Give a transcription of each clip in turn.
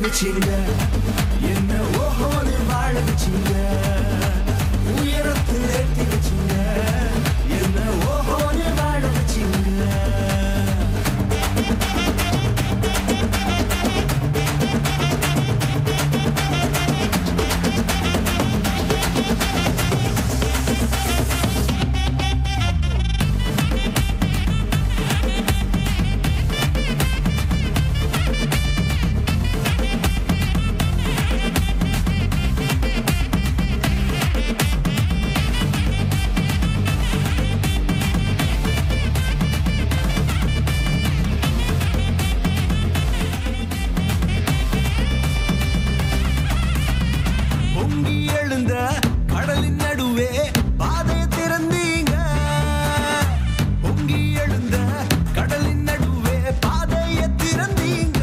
வச்சீங்க என்ன ஓஹோன்னு வாழ வச்சீங்க உயரத்தில் ஏற்றி வச்சீங்க என்ன ஓஹோன்னு வாழ வச்சீங்க கடலின் நடுவே பாதையை திறந்தீங்க பொங்கி எழுந்த கடலின் நடுவே பாதையை திறந்தீங்க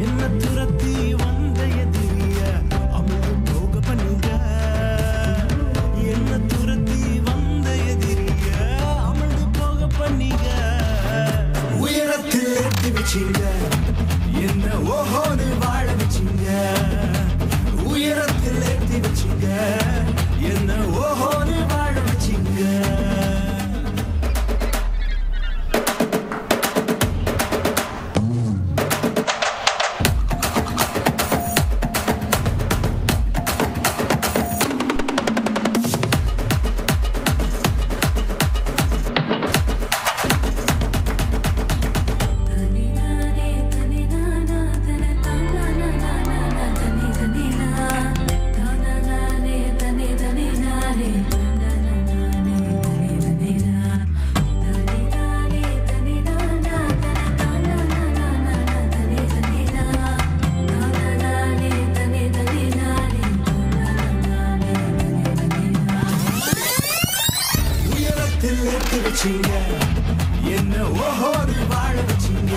என்ன துரத்தி வந்த எதிரிய அமுது போக பண்ணீங்க என்ன துரத்தி வந்த எதிரிய அமுது போக பண்ணீங்க உயரத்தில் ஏற்றி வச்சீங்க என்ன ஓஹோன்னு வாழ வச்சீங்க உயரத்தில் ஏற்றி வச்சீங்க என்ன ஓஹோன்னு வாழ வச்சீங்க என்ன ஓஹோன்னு வாழ வச்சீங்க